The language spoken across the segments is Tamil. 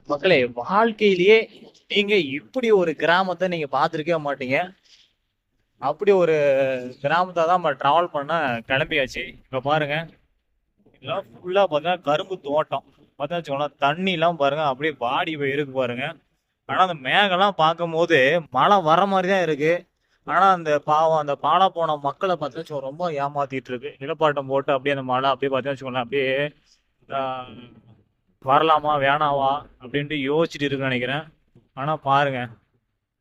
மக்களே, வாழ்க்கையிலேயே நீங்க இப்படி ஒரு கிராமத்தை நீங்க பார்த்துருக்கவே மாட்டீங்க. அப்படி ஒரு கிராமத்தை தான் நம்ம டிராவல் பண்ண கிளம்பியாச்சு. இப்ப பாருங்க, இதெல்லாம் ஃபுல்லா பார்த்தீங்கன்னா கரும்பு தோட்டம். பார்த்தா வச்சுக்கோங்களேன், தண்ணிலாம் பாருங்க அப்படியே வாடி போய் இருக்கு பாருங்க. ஆனா அந்த மேகம்லாம் பார்க்கும்போது மழை வர மாதிரி தான் இருக்கு. ஆனா அந்த பாவம் அந்த பாழா போன மக்களை பார்த்தா வச்சுக்கோ ரொம்ப ஏமாத்திட்டு இருக்கு. நிலப்பாட்டம் போட்டு அப்படியே அந்த மழை அப்படியே பார்த்தா வச்சுக்கோங்களேன், அப்படியே ஆஹ், வரலாமா வேணாவா அப்படின்ட்டு யோசிச்சுட்டு இருக்குன்னு நினைக்கிறேன். ஆனா பாருங்க,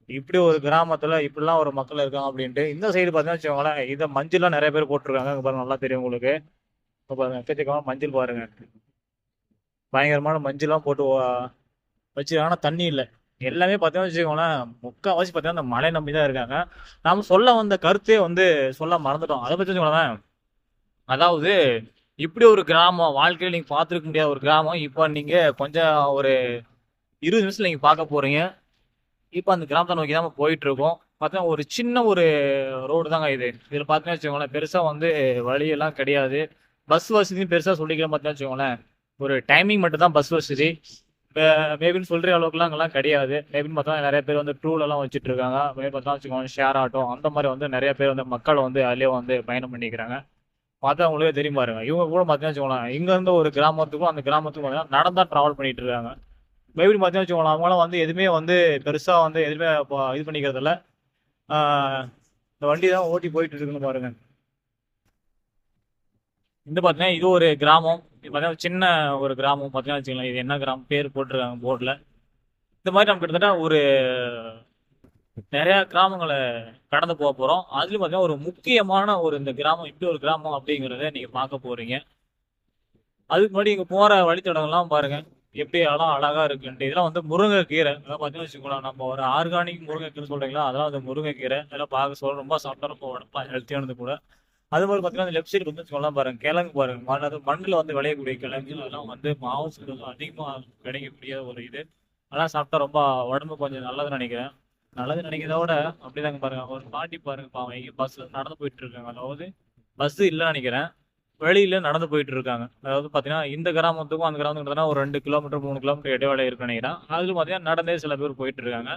இப்படி ஒரு கிராமத்துல இப்படிலாம் ஒரு மக்கள் இருக்காங்க அப்படின்ட்டு. இந்த சைடு பார்த்தீங்கன்னா வச்சுக்கோங்களேன், இதை மஞ்சள்லாம் நிறைய பேர் போட்டிருக்காங்க. இங்க பாருங்க, நல்லா தெரியும் உங்களுக்கு. இப்ப பாருங்க, எக்கச்சக்கமா மஞ்சள் பாருங்க, பயங்கரமான மஞ்சள்லாம் போட்டு வச்சிருக்காங்க. ஆனா தண்ணி இல்லை. எல்லாமே பார்த்தீங்கன்னா வச்சுக்கோங்களேன், முக்கால்வாசி பார்த்தீங்கன்னா அந்த மழை நம்பி தான் இருக்காங்க. நாம சொல்ல வந்த கருத்தே சொல்ல மறந்துட்டோம். அதை பத்தி வச்சுக்கோங்களேன். அதாவது இப்படி ஒரு கிராமம் வாழ்க்கையில நீங்க பார்த்துருக்க முடியாத ஒரு கிராமம் இப்போ நீங்க கொஞ்சம் ஒரு 20 நிமிஷத்துல நீங்க பார்க்க போறீங்க. இப்போ அந்த கிராமத்தை நோக்கி தான் நம்ம போயிட்டு இருக்கோம். பார்த்தா ஒரு சின்ன ஒரு ரோடு தாங்க இது. இதில் பார்த்தீங்கன்னா வச்சுக்கோங்களேன், பெருசா வழியெல்லாம் கிடையாது. பஸ் வசதியும் பெருசா சொல்லிக்கலாம். பார்த்தீங்கன்னா வச்சுக்கோங்களேன், ஒரு டைமிங் மட்டும் தான் பஸ் வசதி. மேபின்னு சொல்ற அளவுக்குலாம் அங்கெல்லாம் கிடையாது. மேபின்னு பார்த்தா நிறைய பேர் டூல் எல்லாம் வச்சுட்டு இருக்காங்க. மேபி பார்த்தா வச்சுக்கோங்க, ஷேர் ஆட்டோ அந்த மாதிரி நிறைய பேர் மக்கள் அதிலே பயணம் பண்ணிக்கிறாங்க. பார்த்தா உங்களுக்கே தெரியும் பாருங்க. இவங்க கூட பார்த்தீங்கன்னா வச்சுக்கோங்களேன், இங்க இருந்து ஒரு கிராமத்துக்கும் அந்த கிராமத்துக்கும் பார்த்தீங்கன்னா நடந்தா டிராவல் பண்ணிட்டு இருக்காங்க. மேபி பார்த்தீங்கன்னா வச்சுக்கோங்களேன், அவங்களாம் எதுவுமே பெருசா எதுவுமே இது பண்ணிக்கிறது இல்ல. இந்த வண்டி தான் ஓட்டி போயிட்டு இருக்குன்னு பாருங்க. பார்த்தீங்கன்னா இது ஒரு கிராமம். இது பார்த்தீங்கன்னா சின்ன ஒரு கிராமம். பார்த்தீங்கன்னா வச்சுக்கோங்களேன், இது என்ன கிராமம் பேர் போட்டிருக்காங்க போர்டில். இந்த மாதிரி நம்ம கிட்டத்தட்ட ஒரு நிறைய கிராமங்களை கடந்து போக போறோம். அதுலயும் பார்த்தீங்கன்னா ஒரு முக்கியமான இந்த கிராமம் இப்படி ஒரு கிராமம் அப்படிங்கிறத நீங்க பார்க்க போறீங்க. அதுக்கு முன்னாடி இங்க போற வழித்தடங்கள்லாம் பாருங்க, எப்படி அழகா இருக்குன்ட்டு. இதெல்லாம் முருங்கைக்கீரை. அதெல்லாம் பார்த்தீங்கன்னா வச்சுக்கோங்களேன், நம்ம ஒரு ஆர்கானிக் முருங்கைக்கீரை சொல்றீங்களா, அதெல்லாம் முருங்கைக்கீரை. அதெல்லாம் பார்க்க சொல்ல ரொம்ப சாப்பிட்டா ரொம்ப உடம்பா ஹெல்த்தியானது கூட. அது மாதிரி பார்த்தீங்கன்னா அந்த லெஃப்ட் சைடு வச்சுக்கோங்களேன் பாருங்க, கிழங்கு பாருங்க. அது மண்ணில் விளையக்கூடிய கிழங்கு. அதெல்லாம் மாவு சத்து அதிகமாக கிடைக்கக்கூடிய ஒரு இது. அதெல்லாம் சாப்பிட்டா ரொம்ப உடம்பு கொஞ்சம் நல்லதுன்னு நினைக்கிறேன். நல்லது நினைக்கிறத விட அப்படிதாங்க பாருங்க. ஒரு பாட்டி பாருங்க, பாவம் இங்க பஸ்ல நடந்து போயிட்டு இருக்காங்க. அதாவது பஸ் இல்லைன்னு நினைக்கிறேன், வெளியில நடந்து போயிட்டு இருக்காங்க. அதாவது பாத்தீங்கன்னா இந்த கிராமத்துக்கும் அந்த கிராமத்துக்கும் ஒரு 2 கிலோமீட்டர் 3 கிலோமீட்டர் இடைவேளை இருக்குன்னு நினைக்கிறேன். அதுல பாத்தீங்கன்னா நடந்தே சில பேர் போயிட்டு இருக்காங்க.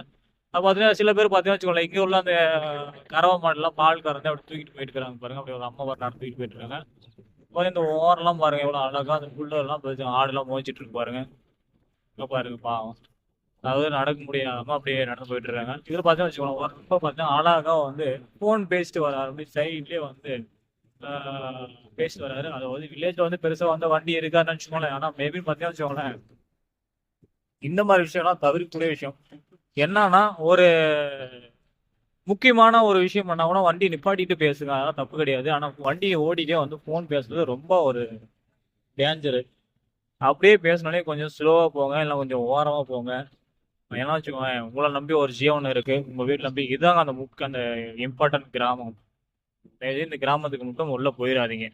அப்ப பாத்தீங்கன்னா சில பேர் பாத்தீங்கன்னா வச்சுக்கோங்களேன், இங்க உள்ள அந்த கறவை மாடுலாம் பால் கறந்து அப்படி தூக்கிட்டு போயிட்டு இருக்காங்க பாருங்க. அப்படி ஒரு அம்மா நடந்து தூக்கிட்டு போயிட்டு இருக்காங்க. இந்த ஓரெல்லாம் பாருங்க, எவ்வளவு அழகா அந்த புல்லெல்லாம் ஆடுலாம் மோதிச்சிட்டு இருக்கு பாருங்க. இங்க பாருங்க பாவம், அதாவது நடக்க முடியாம அப்படியே நடந்து போயிட்டு இருக்காங்க. இதுல பார்த்தா வச்சுக்கோங்க, ஒரு ரொம்ப பார்த்தா அழகா ஃபோன் பேசிட்டு வராரு. அப்படி சைட்லயே பேசிட்டு வராரு. அதாவது வில்லேஜ்ல பெருசா வண்டி இருக்கான்னு வச்சுக்கோங்களேன். ஆனா மேபி பார்த்தீங்கன்னா வச்சுக்கோங்களேன், இந்த மாதிரி விஷயம்லாம் தவிர்க்கக்கூடிய விஷயம். என்னன்னா ஒரு முக்கியமான ஒரு விஷயம் பண்ணா கூட வண்டி நிப்பாட்டிட்டு பேசுங்க, அதெல்லாம் தப்பு கிடையாது. ஆனா வண்டியை ஓடிட்டே ஃபோன் பேசுறது ரொம்ப ஒரு டேஞ்சரு. அப்படியே பேசினாலே கொஞ்சம் ஸ்லோவா போங்க, இல்லை கொஞ்சம் ஓரமா போங்க. ஏன்னா வச்சுக்கோங்க, உங்களை நம்பி ஒரு ஜீவன் இருக்கு, உங்க வீட்டுல நம்பி. இதாங்க அந்த இம்பார்ட்டன்ட் கிராமம். இந்த கிராமத்துக்கு மட்டும் உள்ள போயிடாதீங்க.